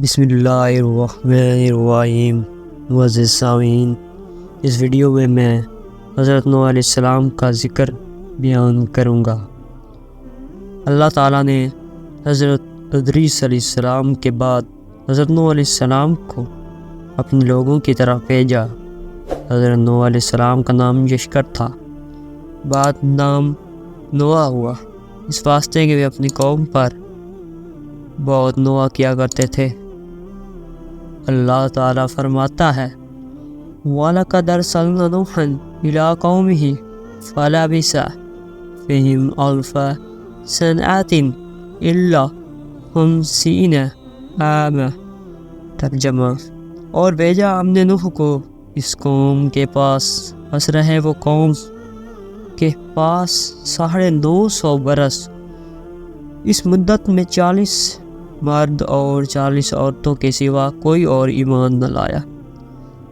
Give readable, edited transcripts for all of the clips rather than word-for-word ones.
بسم اللہ الرحمن الرحیم۔ معزز سامعین، اس ویڈیو میں حضرت نوح علیہ السلام کا ذکر بیان کروں گا۔ اللہ تعالیٰ نے حضرت ادریس علیہ السلام کے بعد حضرت نوح علیہ السلام کو اپنے لوگوں کی طرف بھیجا۔ حضرت نوح علیہ السلام کا نام یشکر تھا، بعد نام نوح ہوا، اس واسطے کہ وہ اپنی قوم پر بہت نوح کیا کرتے تھے۔ اللہ تعالیٰ فرماتا ہے وَلَقَدْ أَرْسَلْنَا نُوحًا إِلَىٰ قَوْمِهِ فَلَبِثَ فِيهِمْ أَلْفَ سَنَةٍ إِلَّا 50 عَامًا۔ ترجمہ: اور بھیجا ہم نے نوح کو اس قوم کے پاس، بس رہے وہ قوم کے پاس 950 برس۔ اس مدت میں 40 مرد اور 40 عورتوں کے سوا کوئی اور ایمان نہ لایا۔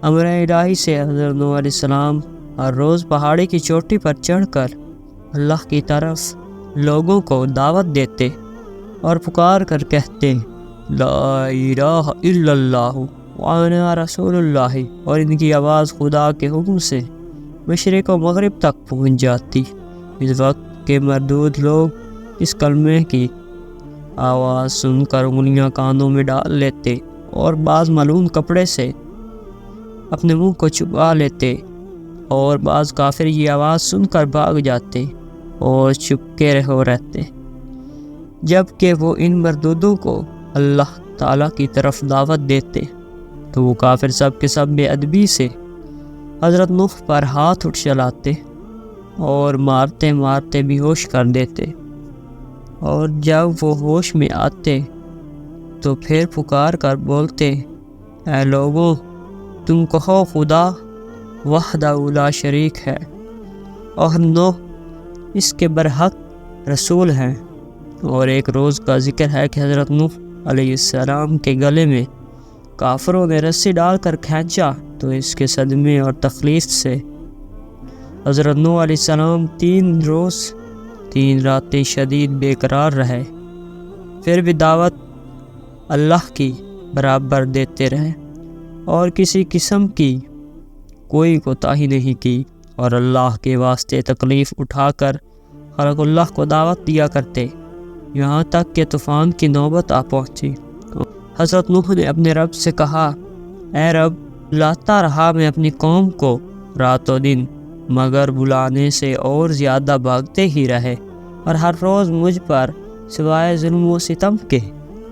امر الہی سے حضرت نوح علیہ السلام ہر روز پہاڑی کی چوٹی پر چڑھ کر اللہ کی طرف لوگوں کو دعوت دیتے اور پکار کر کہتے لا الہ الا اللہ وانا رسول اللہ، اور ان کی آواز خدا کے حکم سے مشرق و مغرب تک پہنچ جاتی۔ اس وقت کے مردود لوگ اس کلمے کی آواز سن کر انگلیاں کانوں میں ڈال لیتے اور بعض ملعون کپڑے سے اپنے منہ کو چھپا لیتے، اور بعض کافر یہ آواز سن کر بھاگ جاتے اور چپکے رہتے۔ جب کہ وہ ان مردودوں کو اللہ تعالیٰ کی طرف دعوت دیتے تو وہ کافر سب کے سب بے ادبی سے حضرت نوح پر ہاتھ اٹھ چلاتے اور مارتے مارتے بے ہوش کر دیتے، اور جب وہ ہوش میں آتے تو پھر پکار کر بولتے اے لوگوں، تم کہو خدا وحدہ لا شریک ہے اور نوح اس کے برحق رسول ہیں۔ اور ایک روز کا ذکر ہے کہ حضرت نوح علیہ السلام کے گلے میں کافروں نے رسی ڈال کر کھینچا تو اس کے صدمے اور تکلیف سے حضرت نوح علیہ السلام 3 روز 3 راتیں شدید بے قرار رہے، پھر بھی دعوت اللہ کی برابر دیتے رہے اور کسی قسم کی کوئی کوتاہی نہیں کی، اور اللہ کے واسطے تکلیف اٹھا کر خلق اللہ کو دعوت دیا کرتے، یہاں تک کہ طوفان کی نوبت آ پہنچی۔ حضرت نوح نے اپنے رب سے کہا اے رب، لاتا رہا میں اپنی قوم کو رات و دن، مگر بلانے سے اور زیادہ بھاگتے ہی رہے، اور ہر روز مجھ پر سوائے ظلم و ستم کے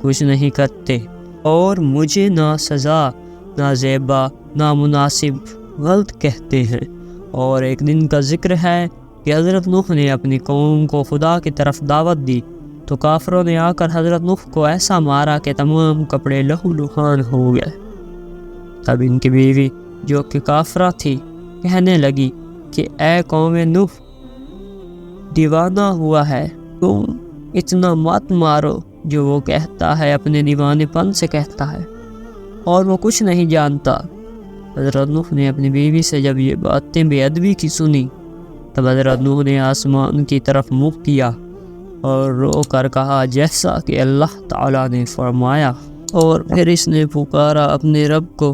کچھ نہیں کرتے، اور مجھے نہ سزا نہ زیبا نہ مناسب غلط کہتے ہیں۔ اور ایک دن کا ذکر ہے کہ حضرت نوح نے اپنی قوم کو خدا کی طرف دعوت دی تو کافروں نے آ کر حضرت نوح کو ایسا مارا کہ تمام کپڑے لہو لہان ہو گئے۔ تب ان کی بیوی جو کہ کافرہ تھی کہنے لگی کہ اے قوم نوح، دیوانہ ہوا ہے، تم اتنا مت مارو۔ جو وہ کہتا ہے اپنے دیوانے پن سے کہتا ہے اور وہ کچھ نہیں جانتا۔ حضرت نوح نے اپنی بیوی سے جب یہ باتیں بے ادبی کی سنی تب حضرت نوح نے آسمان کی طرف منہ کیا اور رو کر کہا جیسا کہ اللہ تعالیٰ نے فرمایا، اور پھر اس نے پکارا اپنے رب کو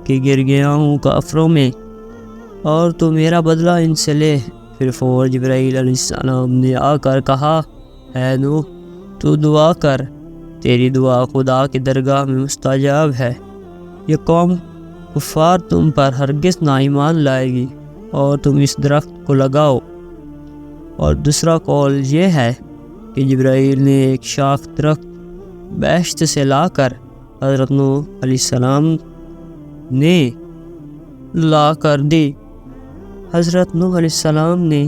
کہ گر گیا ہوں کافروں میں اور تو میرا بدلہ ان سے لے۔ پھر فور جبرائیل علیہ السلام نے آ کر کہا اے نوح، تو دعا کر، تیری دعا خدا کی درگاہ میں مستجاب ہے۔ یہ قوم کفار تم پر ہرگز نہ ایمان لائے گی، اور تم اس درخت کو لگاؤ۔ اور دوسرا قول یہ ہے کہ جبرائیل نے ایک شاخ درخت بہشت سے لا کر حضرت نوح علیہ السلام نے لا کر دی۔ حضرت نوح علیہ السلام نے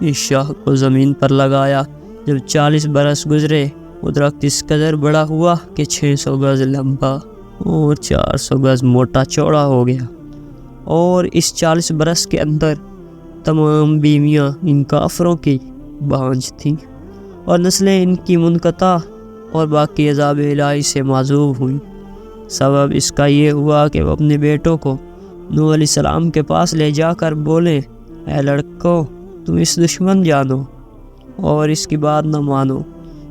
اس شاخ کو زمین پر لگایا۔ جب 40 برس گزرے وہ درخت اس قدر بڑا ہوا کہ 600 گز لمبا اور 400 گز موٹا چوڑا ہو گیا، اور اس 40 برس کے اندر تمام بیویاں ان کافروں کی بانجھ تھیں، اور نسلیں ان کی منقطع اور باقی عذاب الہی سے معذوب ہوئیں۔ سبب اس کا یہ ہوا کہ وہ اپنے بیٹوں کو نوح علیہ السلام کے پاس لے جا کر بولیں اے لڑکوں، تم اس دشمن جانو اور اس کی بات نہ مانو،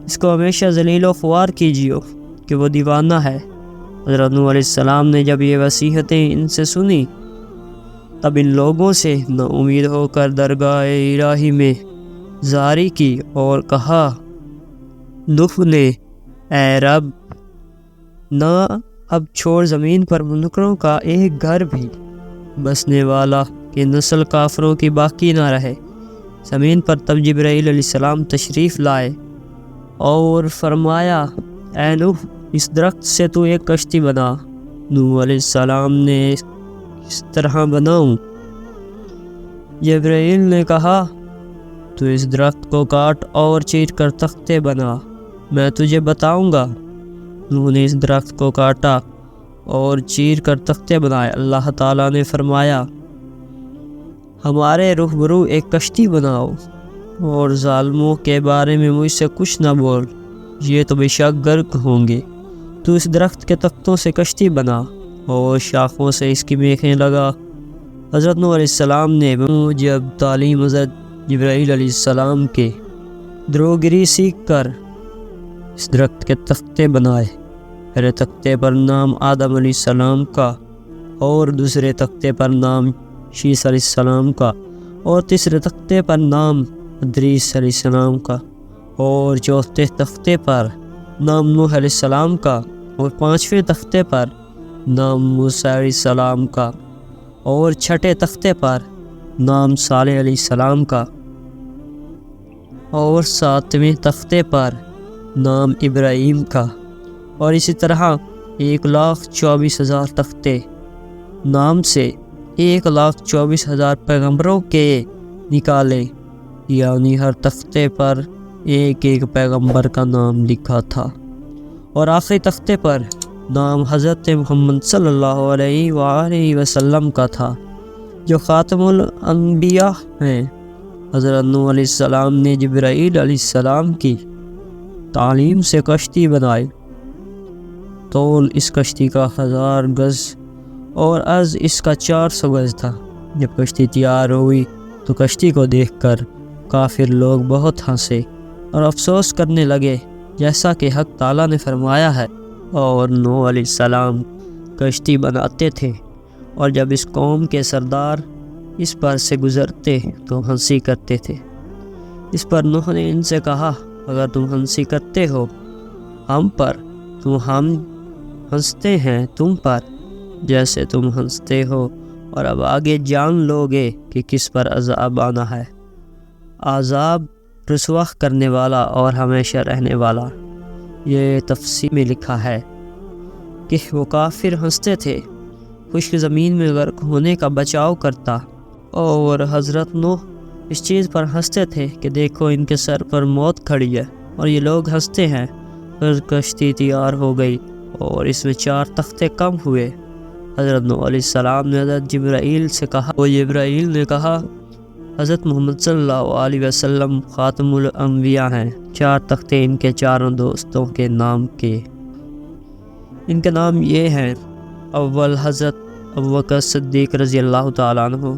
اس کو ہمیشہ ذلیل و خوار کیجیو، کہ وہ دیوانہ ہے۔ حضرت نوح علیہ السلام نے جب یہ وصیتیں ان سے سنی تب ان لوگوں سے نا امید ہو کر درگاہ الہی میں زاری کی اور کہا، نوح نے، اے رب، نہ اب چھوڑ زمین پر منکروں کا ایک گھر بھی بسنے والا کہ نسل کافروں کی باقی نہ رہے۔ زمین پر تب جبرائیل علیہ السلام تشریف لائے اور فرمایا، اے نوح، اس درخت سے تو ایک کشتی بنا۔ نوح علیہ السلام نے اس طرح بناؤں؟ جبرائیل نے کہا، تو اس درخت کو کاٹ اور چیر کر تختے بنا، میں تجھے بتاؤں گا۔ نوح نے اس درخت کو کاٹا اور چیر کر تختے بنائے۔ اللہ تعالیٰ نے فرمایا، ہمارے روبرو ایک کشتی بناؤ اور ظالموں کے بارے میں مجھ سے کچھ نہ بول، یہ تو بے شک غرق ہوں گے۔ تو اس درخت کے تختوں سے کشتی بنا اور شاخوں سے اس کی میخیں لگا۔ حضرت نوح علیہ السلام نے جب تعلیم حضرت جبرائیل علیہ السلام کے دروگری سیکھ کر اس درخت کے تختے بنائے۔ پہلے تختے پر نام آدم علیہ السلام کا اور دوسرے تختے پر نام شیس علیہ السلام کا اور تیسرے تختے پر نام ادریس علیہ السلام کا اور چوتھے تختے پر نام نوح علیہ السلام کا اور پانچویں تختے پر نام موسیٰ علیہ السلام کا اور چھٹے تختے پر نام صالح علیہ السلام کا اور ساتویں تختے پر نام ابراہیم کا، اور اسی طرح 1,24,000 تختے نام سے 1,24,000 پیغمبروں کے نکالے، یعنی ہر تختے پر ایک ایک پیغمبر کا نام لکھا تھا، اور آخری تختے پر نام حضرت محمد صلی اللہ علیہ وآلہ وسلم کا تھا جو خاتم الانبیاء ہیں۔ حضرت نوح علیہ السلام نے جبرائیل علیہ السلام کی تعلیم سے کشتی بنائی۔ طول اس کشتی کا 1000 گز اور عرض اس کا 400 گز تھا۔ جب کشتی تیار ہوئی تو کشتی کو دیکھ کر کافر لوگ بہت ہنسے اور افسوس کرنے لگے، جیسا کہ حق تعالیٰ نے فرمایا ہے، اور نوح علیہ السلام کشتی بناتے تھے، اور جب اس قوم کے سردار اس پر سے گزرتے تو ہنسی کرتے تھے۔ اس پر نوح نے ان سے کہا، اگر تم ہنسی کرتے ہو ہم پر تو ہم ہنستے ہیں تم پر جیسے تم ہنستے ہو، اور اب آگے جان لو گے کہ کس پر عذاب آنا ہے، عذاب رسوا کرنے والا اور ہمیشہ رہنے والا۔ یہ تفسیر میں لکھا ہے کہ وہ کافر ہنستے تھے، خشک زمین میں غرق ہونے کا بچاؤ کرتا، اور حضرت نوح اس چیز پر ہنستے تھے کہ دیکھو ان کے سر پر موت کھڑی ہے اور یہ لوگ ہنستے ہیں۔ پھر کشتی تیار ہو گئی اور اس میں 4 تختے کم ہوئے۔ حضرت نوح علیہ السلام نے حضرت جبرائیل سے کہا، وہ جبرائیل نے کہا، حضرت محمد صلی اللہ علیہ وسلم خاتم الانبیاء ہیں۔ 4 تختے ان کے چاروں دوستوں کے نام کے، ان کے نام یہ ہیں: اول حضرت ابوبکر صدیق رضی اللہ تعالیٰ عنہ،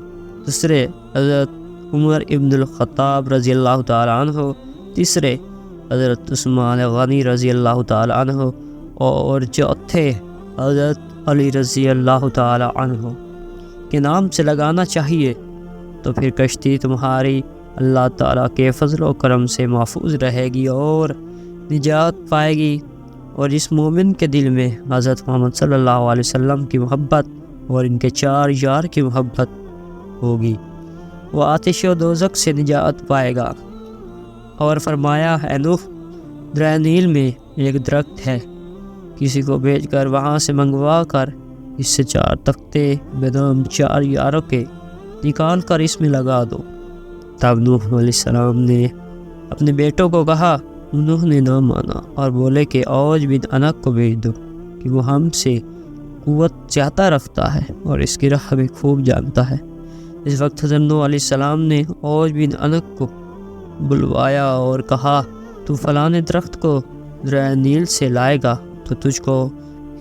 دوسرے حضرت عمر ابن الخطاب رضی اللہ تعالیٰ عنہ، تیسرے حضرت عثمان غنی رضی اللہ تعالیٰ عنہ، اور چوتھے حضرت علی رضی اللہ تعالیٰ عنہ کے نام سے لگانا چاہیے، تو پھر کشتی تمہاری اللہ تعالیٰ کے فضل و کرم سے محفوظ رہے گی اور نجات پائے گی، اور اس مومن کے دل میں حضرت محمد صلی اللہ علیہ وسلم کی محبت اور ان کے 4 یار کی محبت ہوگی، وہ آتش و دوزخ سے نجات پائے گا۔ اور فرمایا، اے نوح، دریا نیل میں ایک درخت ہے، کسی کو بھیج کر وہاں سے منگوا کر اس سے 4 تختے بنام 4 یاروں کے نکال کر اس میں لگا دو۔ تب نوح علیہ السلام نے اپنے بیٹوں کو کہا، انہوں نے نہ مانا اور بولے کہ اوج بن انق کو بھیج دو کہ وہ ہم سے قوت زیادہ رکھتا ہے اور اس کی راہ بھی خوب جانتا ہے۔ اس وقت حضرت نوح علیہ السلام نے اوج بن انق کو بلوایا اور کہا، تو فلاں درخت کو دریا نیل سے لائے گا تو تجھ کو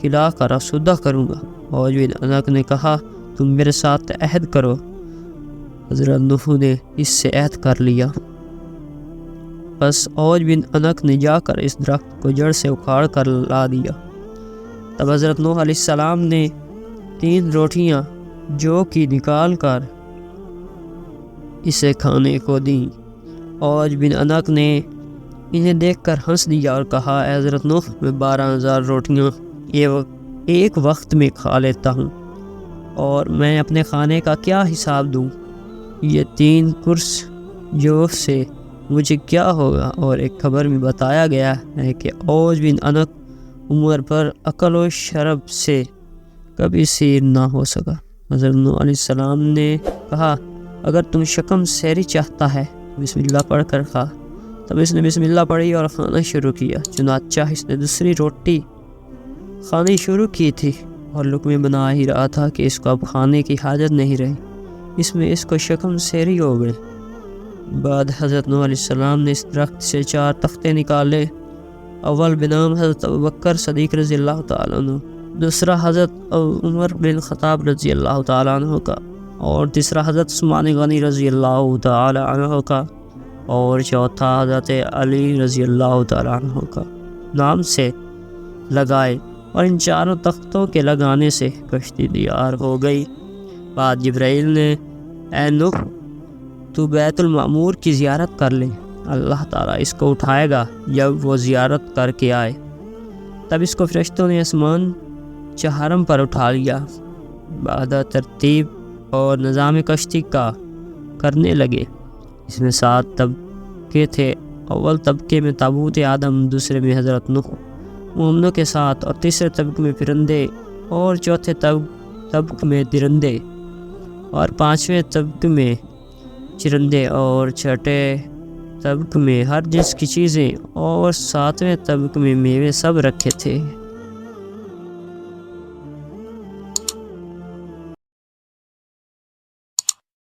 کھلا کر افسردہ کروں گا۔ اوج بن انق نے کہا، تم میرے ساتھ عہد کرو۔ حضرت نوح نے اس سے عہد کر لیا۔ بس اوج بن انق نے جا کر اس درخت کو جڑ سے اکھاڑ کر لا دیا۔ تب حضرت نوح علیہ السلام نے 3 روٹیاں جو کہ نکال کر اسے کھانے کو دیں۔ اوج بن انق نے انہیں دیکھ کر ہنس دیا اور کہا، اے حضرت نوح، میں 12,000 روٹیاں ایک وقت میں کھا لیتا ہوں، اور میں اپنے کھانے کا کیا حساب دوں؟ یہ 3 کرس جو سے مجھے کیا ہوگا؟ اور ایک خبر میں بتایا گیا ہے کہ اوج بن انق عمر پر عقل و شرب سے کبھی سیر نہ ہو سکا۔ حضرت نوح علیہ السلام نے کہا، اگر تم شکم سیری چاہتا ہے بسم اللہ پڑھ کر کھا۔ تب اس نے بسم اللہ پڑھی اور کھانا شروع کیا۔ چنانچہ اس نے دوسری روٹی کھانی شروع کی تھی اور لقمے بنا ہی رہا تھا کہ اس کو اب کھانے کی حاجت نہیں رہی، اس میں اس کو شکم سیری ہو گئی۔ بعد حضرت نوح علیہ السلام نے اس درخت سے 4 تختے نکالے، اول بنام حضرت ابوبکر صدیق رضی اللہ تعالیٰ عنہ، دوسرا حضرت عمر بن خطاب رضی اللہ تعالیٰ عنہ کا، اور تیسرا حضرت عثمان غنی رضی اللہ تعالیٰ عنہ کا، اور چوتھا حضرت علی رضی اللہ تعالیٰ عنہ کا نام سے لگائے، اور ان 4 تختوں کے لگانے سے کشتی تیار ہو گئی۔ بعد جبرائیل نے، اے نوح، تو بیت المعمور کی زیارت کر لے، اللہ تعالیٰ اس کو اٹھائے گا جب وہ زیارت کر کے آئے۔ تب اس کو فرشتوں نے آسمان چہارم پر اٹھا لیا۔ بعد ترتیب اور نظام کشتی کا کرنے لگے۔ اس میں 7 طبقے تھے، اول طبقے میں تابوت آدم، دوسرے میں حضرت نوح مومنوں کے ساتھ، اور تیسرے طبقے میں پرندے، اور چوتھے طبقے میں درندے، اور 5ویں طبقے میں چرندے، اور چھٹے طبقے میں ہر جنس کی چیزیں، اور 7ویں طبقے میں میوے سب رکھے تھے۔